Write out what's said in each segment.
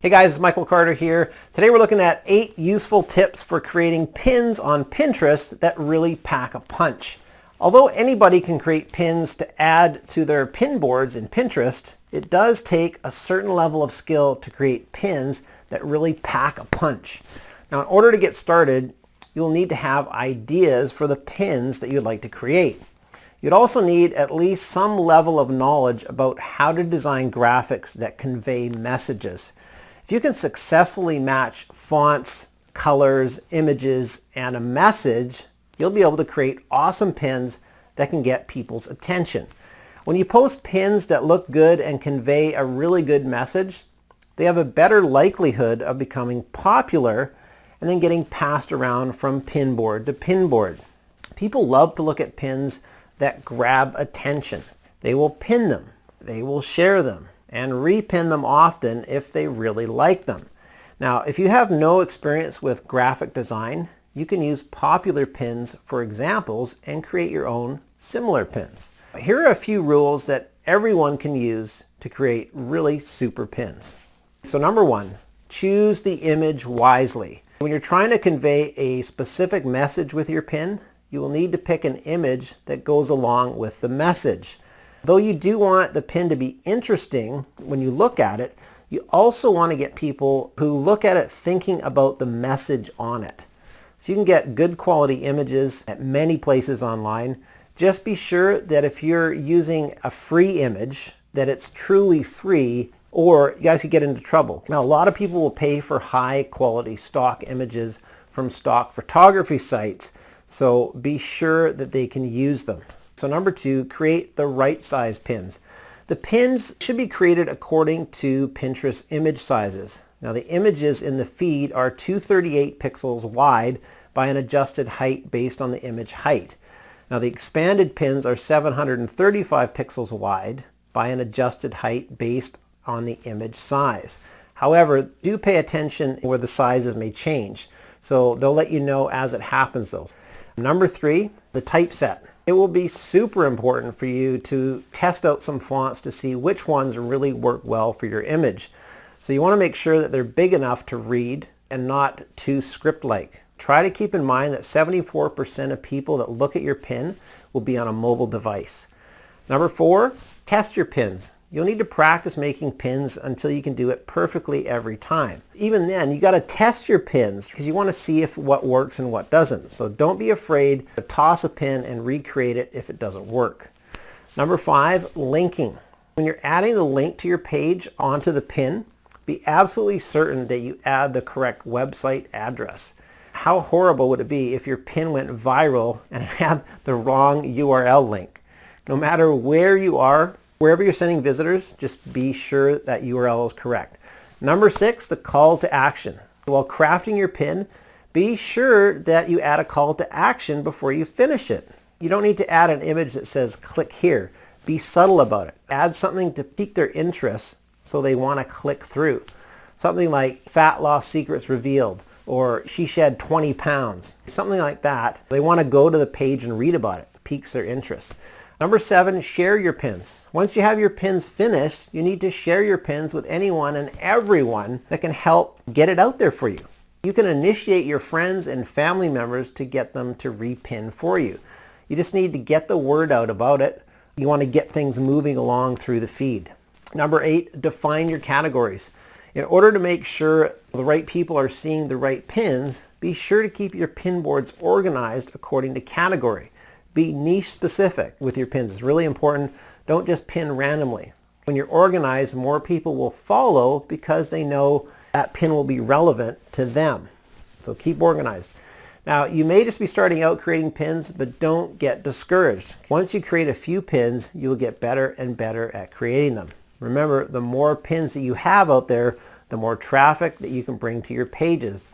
Hey guys, it's Michael Carter here. Today we're looking at 8 useful tips for creating pins on Pinterest that really pack a punch. Although anybody can create pins to add to their pin boards in Pinterest, it does take a certain level of skill to create pins that really pack a punch. Now, in order to get started, you'll need to have ideas for the pins that you'd like to create. You'd also need at least some level of knowledge about how to design graphics that convey messages. If you can successfully match fonts, colors, images, and a message, you'll be able to create awesome pins that can get people's attention. When you post pins that look good and convey a really good message, they have a better likelihood of becoming popular and then getting passed around from pin board to pin board. People love to look at pins that grab attention. They will pin them, they will share them, and repin them often if they really like them. Now, if you have no experience with graphic design, you can use popular pins for examples and create your own similar pins. Here are a few rules that everyone can use to create really super pins. So number 1, choose the image wisely. When you're trying to convey a specific message with your pin, you will need to pick an image that goes along with the message. Though you do want the pin to be interesting when you look at it, you also want to get people who look at it thinking about the message on it. So you can get good quality images at many places online. Just be sure that if you're using a free image, that it's truly free, or you guys could get into trouble. Now, a lot of people will pay for high quality stock images from stock photography sites, so be sure that they can use them. So number 2, create the right size pins. The pins should be created according to Pinterest image sizes. Now, the images in the feed are 238 pixels wide by an adjusted height based on the image height. Now, the expanded pins are 735 pixels wide by an adjusted height based on the image size. However, do pay attention where the sizes may change. So they'll let you know as it happens though. Number 3, the typeset. It will be super important for you to test out some fonts to see which ones really work well for your image. So you want to make sure that they're big enough to read and not too script-like. Try to keep in mind that 74% of people that look at your pin will be on a mobile device. Number 4, test your pins. You'll need to practice making pins until you can do it perfectly every time. Even then, you got to test your pins because you want to see if what works and what doesn't. So don't be afraid to toss a pin and recreate it if it doesn't work. Number 5, linking. When you're adding the link to your page onto the pin, be absolutely certain that you add the correct website address. How horrible would it be if your pin went viral and had the wrong URL link? No matter where you are, wherever you're sending visitors, just be sure that URL is correct. Number 6, the call to action. While crafting your pin, be sure that you add a call to action before you finish it. You don't need to add an image that says click here. Be subtle about it. Add something to pique their interest so they want to click through. Something like fat loss secrets revealed, or she shed 20 pounds. Something like that. They want to go to the page and read about it. Piques their interest. Number 7, share your pins. Once you have your pins finished, you need to share your pins with anyone and everyone that can help get it out there for you. You can initiate your friends and family members to get them to repin for you. You just need to get the word out about it. You want to get things moving along through the feed. Number 8, define your categories. In order to make sure the right people are seeing the right pins, be sure to keep your pin boards organized according to category. Be niche specific with your pins. It's really important. Don't just pin randomly. When you're organized, more people will follow because they know that pin will be relevant to them. So keep organized. Now, you may just be starting out creating pins, but don't get discouraged. Once you create a few pins, you will get better and better at creating them. Remember, the more pins that you have out there, the more traffic that you can bring to your pages.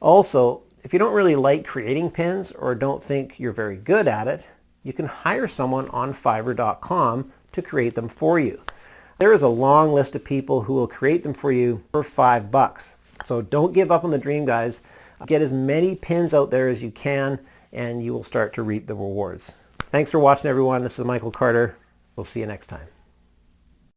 Also, if you don't really like creating pins or don't think you're very good at it, you can hire someone on Fiverr.com to create them for you. There is a long list of people who will create them for you for $5. So don't give up on the dream, guys. Get as many pins out there as you can, and you will start to reap the rewards. Thanks for watching, everyone. This is Michael Carter. We'll see you next time.